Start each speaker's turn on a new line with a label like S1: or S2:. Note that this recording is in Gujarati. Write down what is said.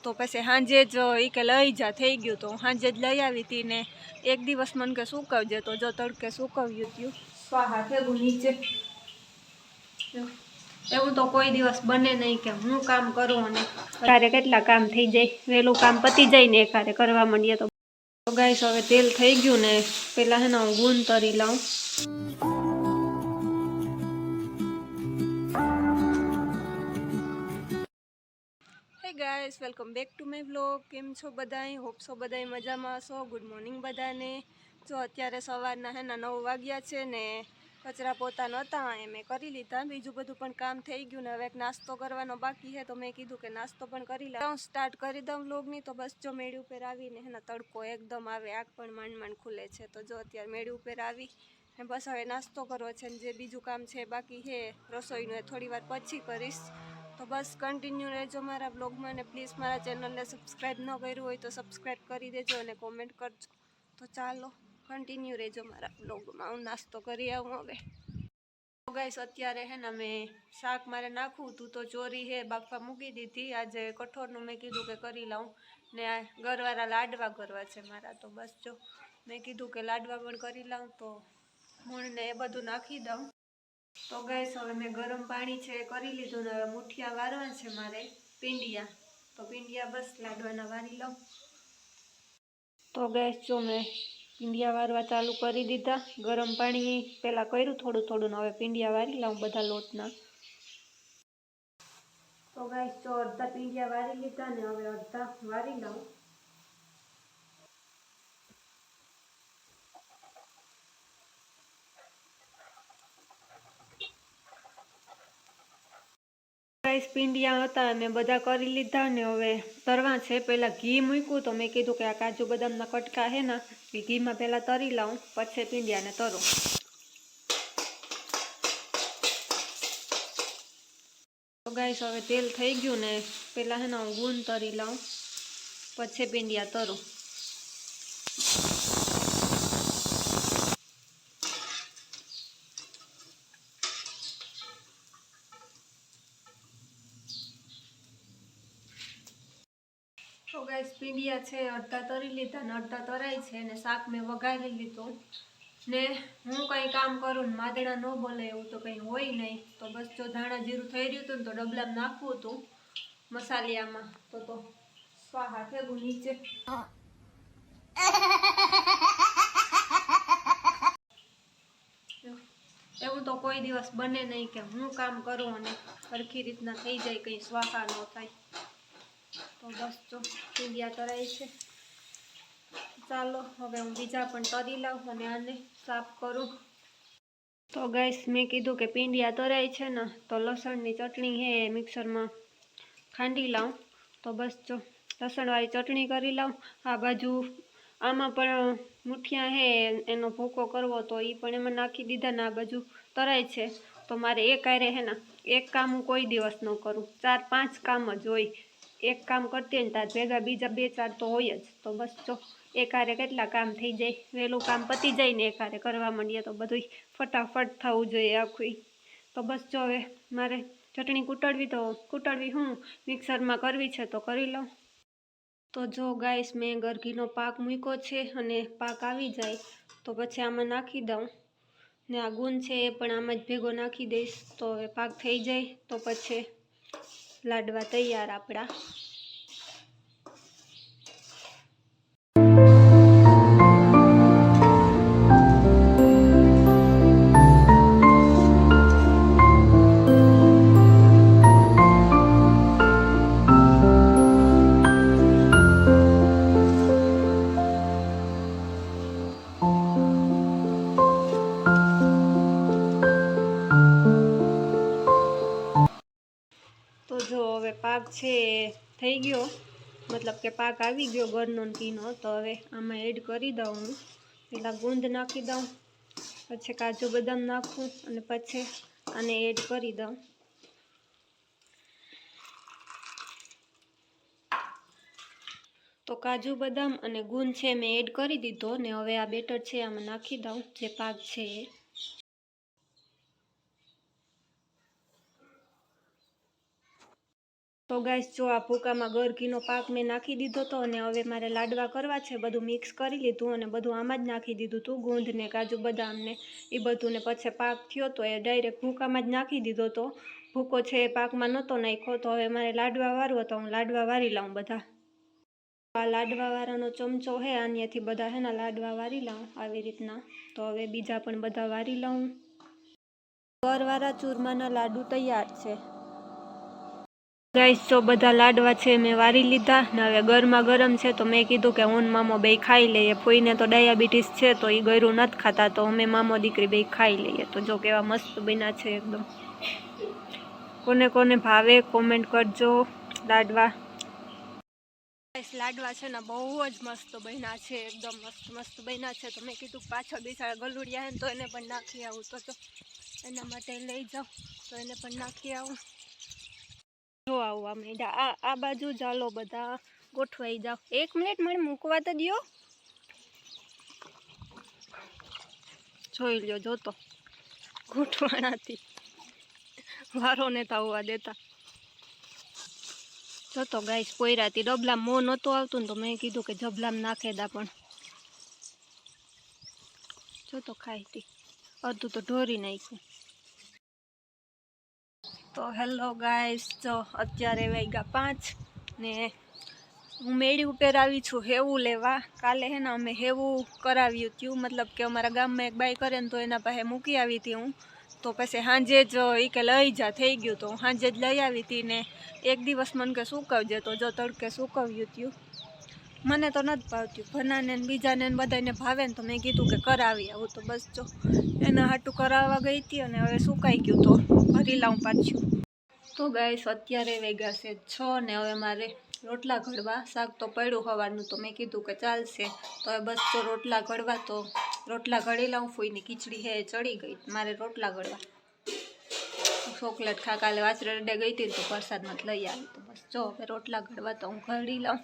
S1: तो पछी सांजे ज ई के लई जा थई गयुं तो सांजे ज लई आवी हती ने एक दिवस मन के सुकावजे तो जो तड़के सुकाव्युं हत्युं स्वाहा थेगुं नीचे એવું તો કોઈ દિવસ બને નહીં કે હું કામ કરું અને અત્યારે કેટલા કામ થઈ જાય વહેલું કામ પતી જાય ને એકારે કરવા માંડીએ તો ગાઈસ હવે તેલ થઈ ગયું ને પેલા હે ને હું ગુંદ તરી લઉં હે guys welcome back to my vlog કેમ છો બધાય હોપ છો બધાય મજામાં છો ગુડ મોર્નિંગ બધાને જો અત્યારે સવારના હે ને 9 વાગ્યા છે ને કચરા પોતા નહોતા એ મેં કરી લીધા બીજું બધું પણ કામ થઈ ગયું ને હવે એક નાસ્તો કરવાનો બાકી છે તો મેં કીધું કે નાસ્તો પણ કરી લઉં સ્ટાર્ટ કરી દઉં વ્લોગની તો બસ જો મેળી ઉપર આવીને હે ને તડકો એકદમ આવે આંખ પણ માંડ માંડ ખુલે છે તો જો અત્યારે મેળી ઉપર આવી ને બસ હવે નાસ્તો કરવો છે ને જે બીજું કામ છે બાકી છે રસોઈનું એ થોડી વાર પછી કરીશ તો બસ કન્ટિન્યુ રહેજો મારા બ્લોગમાં ને પ્લીઝ મારા ચેનલને સબસ્ક્રાઈબ ન કર્યું હોય તો સબસ્ક્રાઈબ કરી દેજો અને કોમેન્ટ કરજો તો ચાલો કન્ટિન્યુ રહેજો મારા બ્લોગમાં હું નાસ્તો કરી આવું હવે તો ગાઈસ અત્યારે હે ને મેં શાક મારે નાખવું હતું તો ચોરી હે બાફવા મૂકી દીધી આજે કઠોળનું મેં કીધું કે કરી લઉં ને આ ગરવાળા લાડવા કરવા છે મારા તો બસ જો મેં કીધું કે લાડવા પણ કરી લઉં તો મૂળને એ બધું નાખી દઉં તો ગાઈસ હવે મેં ગરમ પાણી છે કરી લીધું ને હવે મુઠિયા વારવા છે મારે પીંડિયા તો પીંડિયા બસ લાડવાના વારી લઉં તો ગાઈસ જો મેં પીંડિયા વારવા ચાલુ કરી દીધા ગરમ પાણી પહેલાં કર્યું થોડું થોડું ને હવે પીંડિયા વારી લઉં બધા લોટના તો ગાઈસ જો અડધા પીંડિયા વારી લીધા ને હવે અડધા વારી લઉં ગાઈસ પીંડિયા હતા મેં બધા કરી લીધા ને હવે તરવા છે પહેલાં ઘી મૂક્યું તો મેં કીધું કે આ કાજુ બદામના કટકા છે ને એ ઘીમાં પહેલાં તરી લઉં પછી પીંડિયાને તરું તો ગાઈસ હવે તેલ થઈ ગયું ને પહેલાં છે ને હું ગુંદ તરી લઉં પછી પીંડિયા તરું તો ગાઈસ પીંડિયા છે અડધા તરી લીધા ને અડધા તરાય છે ને શાક મેં વઘારી લીધું ને હું કંઈ કામ કરું ને માદણા ન બોલે એવું તો કંઈ હોય નહીં તો બસ જો ધાણા જીરું થઈ રહ્યું હતું ને તો ડબલામાં નાખવું હતું મસાલિયામાં તો સ્વાહા થેગું નીચે એવું તો કોઈ દિવસ બને નહીં કે હું કામ કરું અને સરખી રીતના થઈ જાય કંઈ સ્વાહા ન થાય તો બસ જો પીંડિયા તરાય છે ચાલો હવે હું બીજા પણ તરી લઉં અને આને સાફ કરું તો ગાઈસ મેં કીધું કે પીંડિયા તરાય છે ને તો લસણની ચટણી હે મિક્સરમાં ખાંડી લઉં તો બસ જો લસણવાળી ચટણી કરી લઉં આ બાજુ આમાં પણ મુઠિયા હે એનો ભૂકો કરવો તો એ પણ એમાં નાખી દીધા ને આ બાજુ તરાય છે તો મારે એક આરે હે ને એક કામ હું કોઈ દિવસ ન કરું 4-5 કામ જ હોય એક કામ કરતી હોય ને તાર ભેગા બીજા 2-4 તો હોય જ તો બસ જો એકારે કેટલા કામ થઈ જાય વહેલું કામ પતી જાય ને એકારે કરવા માંડીએ તો બધું ફટાફટ થવું જોઈએ આખું તો બસ જો હવે મારે ચટણી કૂટડવી હું મિક્સરમાં કરવી છે તો કરી લઉં તો જો ગાઈસ મેં ગરગીનો પાક મૂક્યો છે અને પાક આવી જાય તો પછી આમાં નાખી દઉં ને આ ગુંદ છે એ પણ આમાં જ ભેગો નાખી દઈશ તો હવે પાક થઈ જાય તો પછી લાડવા તૈયાર આપણા તો જો હવે પાક છે થઈ ગયો મતલબ કે પાક આવી ગયો ગરનો ઘીનો તો હવે આમાં એડ કરી દઉં હું પહેલાં ગુંદ નાખી દઉં પછી કાજુ બદામ નાખું અને પછી આને એડ કરી દઉં તો કાજુ બદામ અને ગુંદ છે મેં એડ કરી દીધો ને હવે આ બેટર છે આમાં નાખી દઉં જે પાક છે એ તો તો ગાઈસ જો આ ભૂકામાં ગરઘીનો પાક મેં નાખી દીધો હતો અને હવે મારે લાડવા કરવા છે. બધું મિક્સ કરી લીધું અને બધું આમાં જ નાખી દીધું હતું, ગુંદ ને કાજુ બદામ ને એ બધું. ને પછી પાક થયો તો એ ડાયરેક્ટ ભૂકામાં જ નાખી દીધો હતો. ભૂકો છે એ પાકમાં નહોતો નાખ્યો. તો હવે મારે લાડવા વારવો તો હું લાડવા વારી લઉં બધા. આ લાડવા વાળાનો ચમચો છે, આનાથી બધા હે ને લાડવા વારી લઉં આવી રીતના. તો હવે બીજા પણ બધા વારી લઉં. ઘરવાળા ચૂરમાના લાડુ તૈયાર છે. ગાઈસ જો બધા લાડવા છે મેં વારી લીધા ને હવે ગરમા ગરમ છે. તો મેં કીધું કે હું મામો બે ખાઈ લઈએ. ફોઈને તો ડાયાબિટીસ છે તો એ ગળ્યું નથી ખાતા, તો અમે મામો દીકરી બે ખાઈ લઈએ. તો જો કેવા મસ્ત બન્યા છે એકદમ. કોને કોને ભાવે કોમેન્ટ કરજો લાડવા. લાડવા છે ને બહુ જ મસ્ત બન્યા છે, એકદમ મસ્ત મસ્ત બન્યા છે. તો મેં કીધું પાછળ બિચારા ગલુડિયા હે ને તો એને પણ નાખી આવું. તો એના માટે લઈ જાઉં તો એને પણ નાખી આવું. જો આવવા માંડ્યા આ બાજુ. ચાલો બધા ગોઠવાઈ જાઓ. 1 મિનિટ મને મૂકવા તો દો. જોઈ લ્યો જોતો ગોઠવાણાથી વારો ને આવવા દેતા. જોતો ગાઈસ પોયરાતી ડબલા મો નહોતું આવતું ને તો મેં કીધું કે જબલામ નાખે દા, પણ જોતો ખાઈ હતી અડધું તો ઢોરી નાખ્યું. તો હેલો ગાઈસ, જો અત્યારે વાગ્યા 5 ને હું મેળી ઉપર આવી છું હેવું લેવા. કાલે હે ને અમે હેવું કરાવ્યું હતું, મતલબ કે અમારા ગામમાં એક બાઈ કરે ને તો એના પાસે મૂકી આવી હતી હું. તો પછી સાંજે જ એ કે લઈ જા થઈ ગયું. તો સાંજે જ લઈ આવી હતી ને એક દિવસ મને કે સૂકવજે. તો જો તડકે સૂકવ્યું હતું. મને તો નથી ભાવતું, ભનાને બીજાને બધાને ભાવે ને તો મેં કીધું કે કરાવી આવું. તો બસ જો એના હાટું કરાવવા ગઈ હતી અને હવે સુકાઈ ગયું તો ભરી લાવું પાછું. તો ગાઈસ અત્યારે વાગ્યા છે 6 ને હવે મારે રોટલા ઘડવા. શાક તો પડ્યું સવારનું તો મેં કીધું કે ચાલશે. તો હવે બસ તો રોટલા ઘડવા. તો રોટલા ઘડી લાવું. ફૂઈની ખીચડી હે ચડી ગઈ, મારે રોટલા ઘડવા. ચોકલેટ ખા કાલે વાચરે ગઈ હતી તો પ્રસાદમાં લઈ આવી. તો બસ જો હવે રોટલા ઘડવા તો હું ઘડી લઉં.